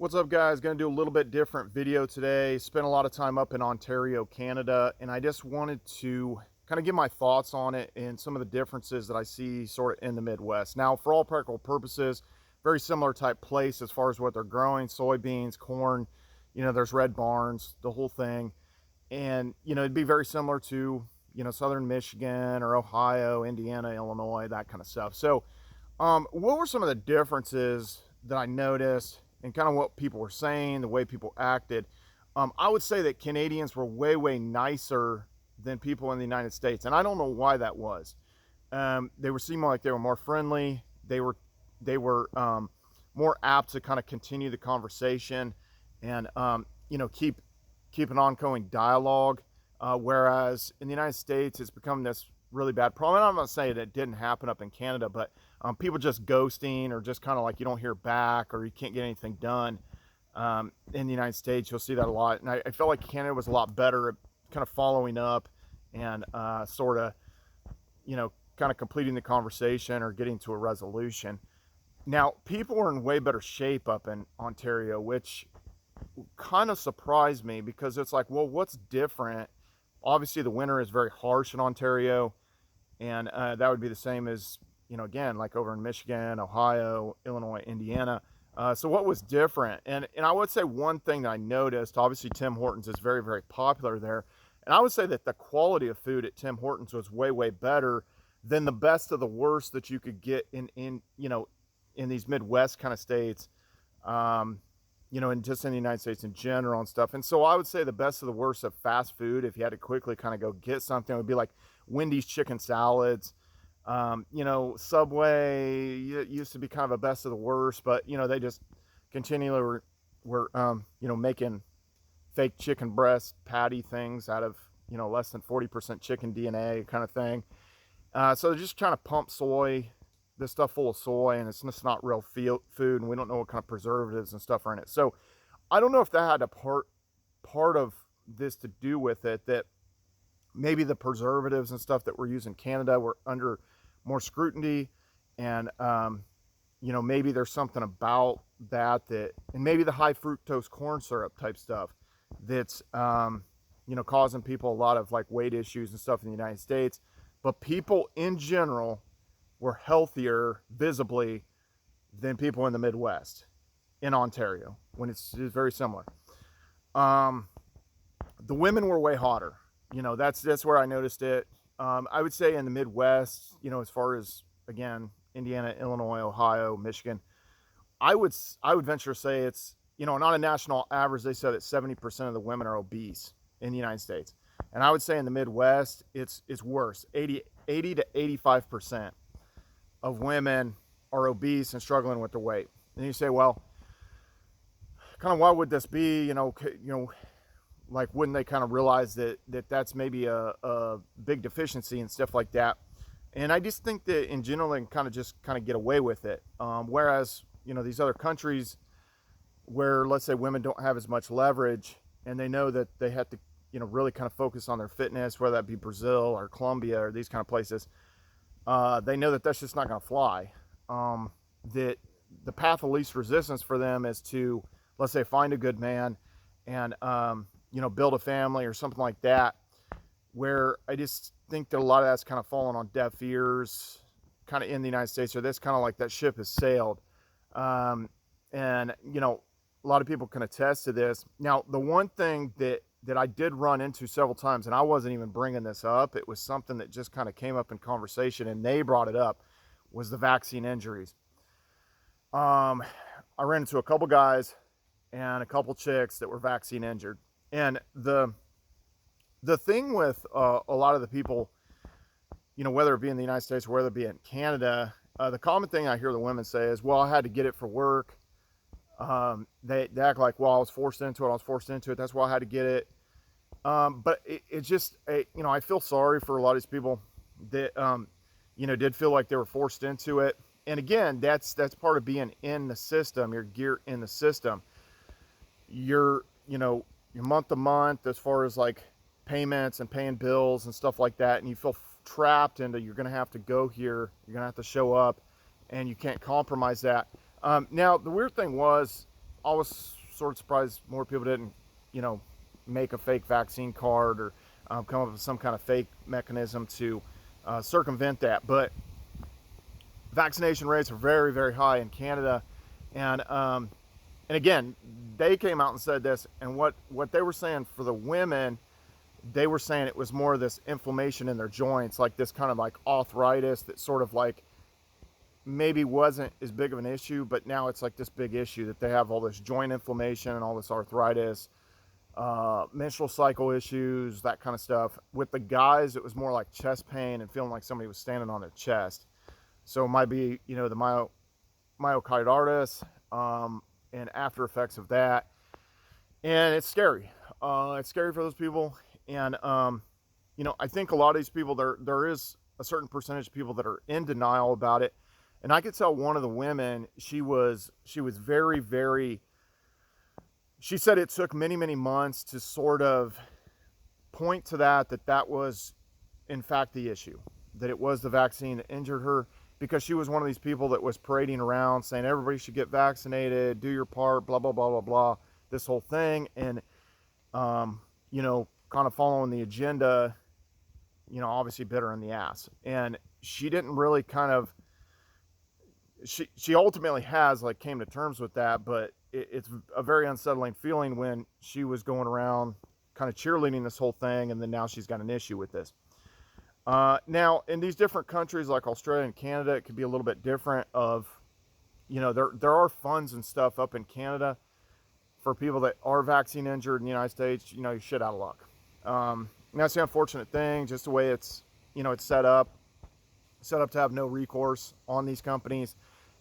What's up, guys? Going to do a little bit different video today. Spent a lot of time up in Ontario, Canada, and I just wanted to kind of give my thoughts on it and some of the differences that I see sort of in the Midwest. Now, for all practical purposes, very similar type place as far as what they're growing: soybeans, corn, there's red barns, the whole thing. And it'd be very similar to southern Michigan or Ohio, Indiana, Illinois, that kind of stuff. So what were some of the differences that I noticed and kind of what people were saying, the way people acted? I would say that Canadians were way, way nicer than people in the United States. And I don't know why that was. They were seeming like they were more friendly. They were more apt to kind of continue the conversation and, keep an ongoing dialogue. Whereas in the United States, it's become this really bad problem. And I'm not saying it didn't happen up in Canada, but people just ghosting, or just kind of like you don't hear back, or you can't get anything done. In the United States, you'll see that a lot. And I felt like Canada was a lot better at kind of following up and sort of, kind of completing the conversation or getting to a resolution. Now, people were in way better shape up in Ontario, which kind of surprised me, because it's like, well, what's different? Obviously, the winter is very harsh in Ontario, and that would be the same as, again, like over in Michigan, Ohio, Illinois, Indiana. So what was different? And I would say one thing that I noticed, obviously Tim Hortons is very, very popular there. And I would say that the quality of food at Tim Hortons was way, way better than the best of the worst that you could get in these Midwest kind of states, and just in the United States in general and stuff. And so I would say the best of the worst of fast food, if you had to quickly kind of go get something, would be like Wendy's chicken salads. Subway used to be kind of a best of the worst, but they just continually were making fake chicken breast patty things out of less than 40% chicken DNA kind of thing. So they're just trying to pump this stuff full of soy, and it's just not real food, and we don't know what kind of preservatives and stuff are in it. So I don't know if that had a part of this to do with it, that maybe the preservatives and stuff that we're using in Canada were under more scrutiny, and maybe there's something about that, and maybe the high fructose corn syrup type stuff that's causing people a lot of like weight issues and stuff in the United States. But people in general were healthier visibly than people in the Midwest, in Ontario, when it's very similar. The women were way hotter. That's where I noticed it. I would say in the Midwest, as far as, again, Indiana, Illinois, Ohio, Michigan, I would venture to say it's, on a national average, they said that 70% of the women are obese in the United States. And I would say in the Midwest, it's worse. 80 to 85% of women are obese and struggling with their weight. And you say, well, kind of why would this be? Like, wouldn't they kind of realize that that's maybe a big deficiency and stuff like that? And I just think that in general, they can kind of get away with it. Whereas, these other countries where, let's say, women don't have as much leverage, and they know that they have to, really kind of focus on their fitness, whether that be Brazil or Colombia or these kind of places, they know that that's just not going to fly. That the path of least resistance for them is to, let's say, find a good man and, build a family or something like that, where I just think that a lot of that's kind of fallen on deaf ears kind of in the United States, or that's kind of like that ship has sailed. And, a lot of people can attest to this. Now, the one thing that I did run into several times, and I wasn't even bringing this up, it was something that just kind of came up in conversation, and they brought it up, was the vaccine injuries. I ran into a couple guys and a couple chicks that were vaccine injured. And the thing with a lot of the people, whether it be in the United States or whether it be in Canada, the common thing I hear the women say is, well, I had to get it for work. They act like, well, I was forced into it. That's why I had to get it. But it just, I feel sorry for a lot of these people that, did feel like they were forced into it. And again, that's part of being in the system. You're geared in the system. You're month to month, as far as like payments and paying bills and stuff like that. And you feel trapped into, you're going to have to go here. You're going to have to show up, and you can't compromise that. Now, the weird thing was, I was sort of surprised more people didn't, you know, make a fake vaccine card or come up with some kind of fake mechanism to circumvent that. But vaccination rates are very, very high in Canada, and again, they came out and said this, and what they were saying for the women, they were saying it was more of this inflammation in their joints, like this kind of like arthritis that sort of like maybe wasn't as big of an issue, but now it's like this big issue that they have all this joint inflammation and all this arthritis, menstrual cycle issues, that kind of stuff. With the guys, it was more like chest pain and feeling like somebody was standing on their chest. So it might be, you know, the myocarditis, and after effects of that. And it's scary. It's scary for those people. And, you know, I think a lot of these people, there is a certain percentage of people that are in denial about it. And I could tell one of the women, she was very, very, she said it took many, many months to sort of point to that was in fact the issue, that it was the vaccine that injured her, because she was one of these people that was parading around saying everybody should get vaccinated, do your part, blah, blah, blah, blah, blah, this whole thing. And, you know, kind of following the agenda, you know, obviously bit her in the ass. And she didn't really kind of, she ultimately has like came to terms with that, but it's a very unsettling feeling when she was going around kind of cheerleading this whole thing, and then now she's got an issue with this. Now, in these different countries like Australia and Canada, it could be a little bit different of, you know, there are funds and stuff up in Canada for people that are vaccine injured. In the United States, you know, you're shit out of luck. And that's the unfortunate thing, just the way it's, you know, it's set up to have no recourse on these companies.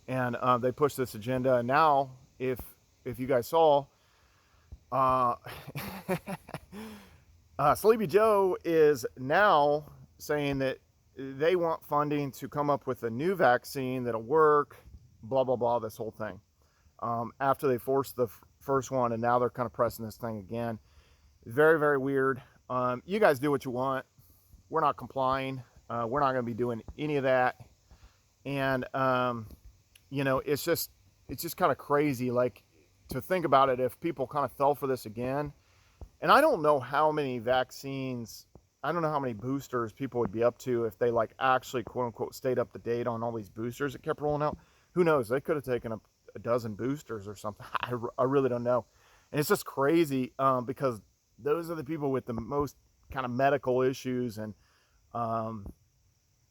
And they push this agenda. And now, if you guys saw, Sleepy Joe is now saying that they want funding to come up with a new vaccine that'll work, blah, blah, blah, this whole thing. After they forced the first one, and now they're kind of pressing this thing again. Very, very weird. You guys do what you want. We're not complying. We're not going to be doing any of that. And, you know, it's just kind of crazy, like, to think about it, if people kind of fell for this again. And I don't know how many vaccines, I don't know how many boosters people would be up to if they like actually quote unquote stayed up to date on all these boosters that kept rolling out. Who knows? They could have taken up a dozen boosters or something. I really don't know. And it's just crazy, because those are the people with the most kind of medical issues, and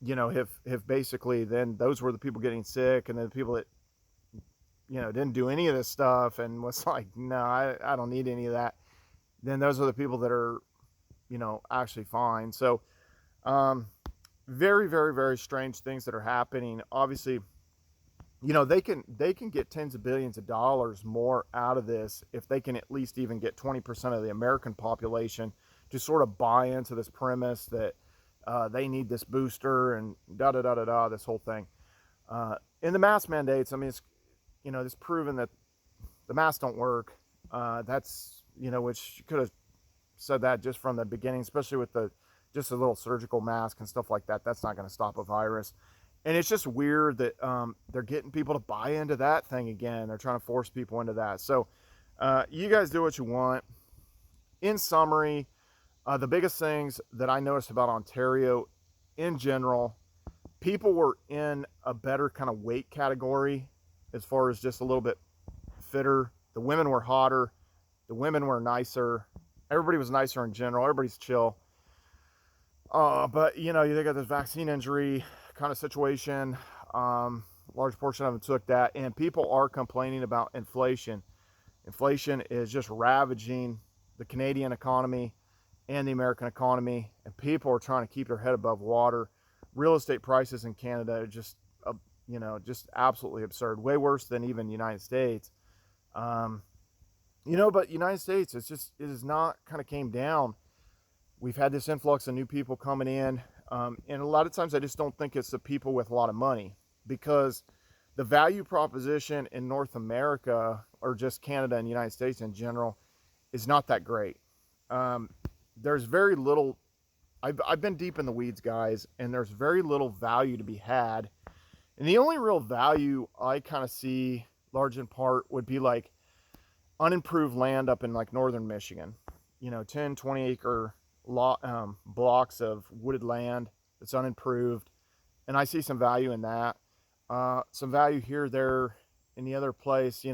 you know, have basically, then those were the people getting sick, and then the people that, you know, didn't do any of this stuff and was like, no, I don't need any of that. Then those are the people that are, you know, actually fine. So very, very, very strange things that are happening. Obviously, you know, they can get tens of billions of dollars more out of this if they can at least even get 20% of the American population to sort of buy into this premise that they need this booster and da-da-da-da-da, this whole thing. In the mask mandates, I mean, it's, you know, it's proven that the masks don't work. That's, you know, which you could have said that just from the beginning, especially with just a little surgical mask and stuff like that. That's not going to stop a virus. And it's just weird that they're getting people to buy into that thing again. They're trying to force people into that. So you guys do what you want. In summary, the biggest things that I noticed about Ontario in general, people were in a better kind of weight category as far as just a little bit fitter. The women were hotter. The women were nicer. Everybody was nicer in general. Everybody's chill. But, you know, they got this vaccine injury kind of situation. Large portion of them took that. And people are complaining about inflation. Inflation is just ravaging the Canadian economy and the American economy. And people are trying to keep their head above water. Real estate prices in Canada are just, you know, just absolutely absurd. Way worse than even the United States. You know, but United States, it is not kind of came down. We've had this influx of new people coming in. And a lot of times I just don't think it's the people with a lot of money, because the value proposition in North America, or just Canada and the United States in general, is not that great. There's very little, I've been deep in the weeds, guys, and there's very little value to be had. And the only real value I kind of see, large in part, would be like unimproved land up in like northern Michigan, 10, 20 acre blocks of wooded land that's unimproved. And I see some value in that. Some value here, there, in the other place,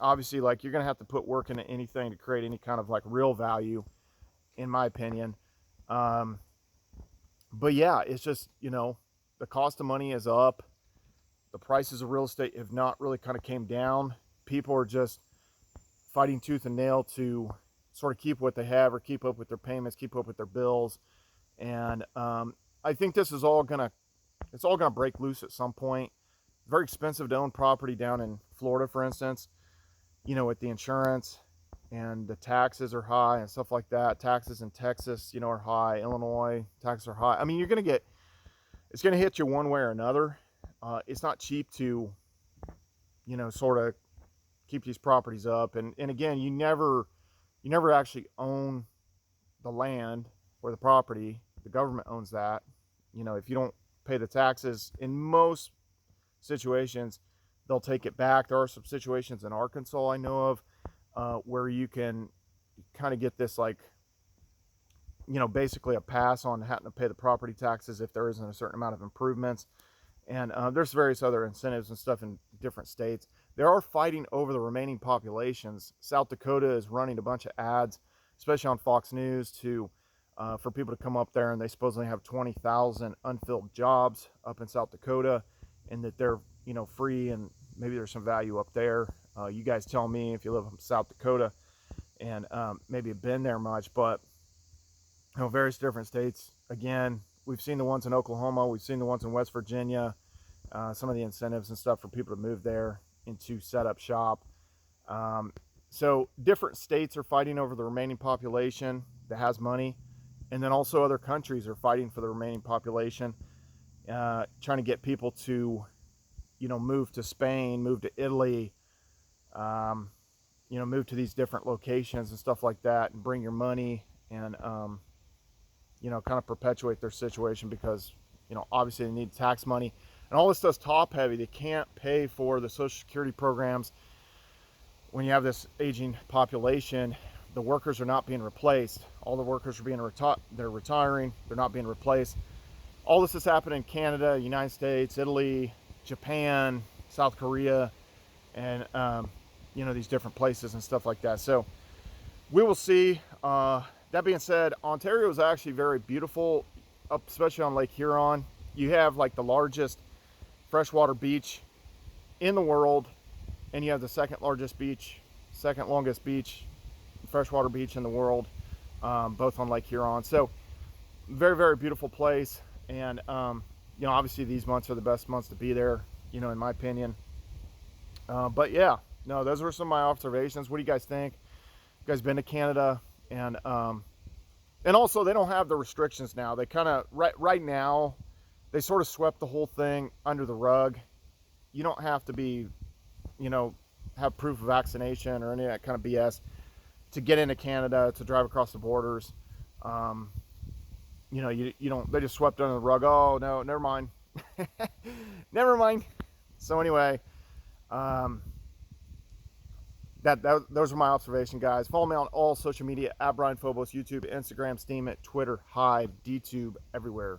obviously, like, you're going to have to put work into anything to create any kind of like real value, in my opinion. But yeah, it's just, the cost of money is up. The prices of real estate have not really kind of came down. People are just fighting tooth and nail to sort of keep what they have, or keep up with their payments, keep up with their bills. And I think this is all gonna break loose at some point. Very expensive to own property down in Florida, for instance, with the insurance, and the taxes are high and stuff like that. Taxes in Texas, are high. Illinois, taxes are high. I mean, it's gonna hit you one way or another. It's not cheap to, sort of keep these properties up. And again, you never actually own the land or the property. The government owns that. If you don't pay the taxes, in most situations, they'll take it back. There are some situations in Arkansas I know of where you can kind of get this, like, basically a pass on having to pay the property taxes if there isn't a certain amount of improvements. And there's various other incentives and stuff in different states. They are fighting over the remaining populations. South Dakota is running a bunch of ads, especially on Fox News, for people to come up there, and they supposedly have 20,000 unfilled jobs up in South Dakota, and that they're free, and maybe there's some value up there. You guys tell me if you live in South Dakota and maybe have been there much. But various different states. Again, we've seen the ones in Oklahoma, we've seen the ones in West Virginia, some of the incentives and stuff for people to move there and to set up shop. So different states are fighting over the remaining population that has money. And then also other countries are fighting for the remaining population, trying to get people to, move to Spain, move to Italy, move to these different locations and stuff like that, and bring your money and, kind of perpetuate their situation, because, obviously they need tax money. And all this stuff's top heavy. They can't pay for the Social Security programs. When you have this aging population, the workers are not being replaced. All the workers are being they're retiring. They're not being replaced. All this is happening in Canada, United States, Italy, Japan, South Korea, and these different places and stuff like that. So we will see. That being said, Ontario is actually very beautiful, especially on Lake Huron. You have like the largest freshwater beach in the world, and you have the second longest beach, freshwater beach in the world, both on Lake Huron. So very, very beautiful place. And obviously these months are the best months to be there, in my opinion. But yeah, no, those were some of my observations. What do you guys think? You guys been to Canada? And also, they don't have the restrictions now. They kind of right now, they sort of swept the whole thing under the rug. You don't have to be, have proof of vaccination or any of that kind of BS to get into Canada, to drive across the borders. You don't, they just swept under the rug. Oh no, never mind. Never mind. So anyway, those are my observations, guys. Follow me on all social media at Brian Phobos, YouTube, Instagram, Steam, Twitter, Hive, DTube, everywhere.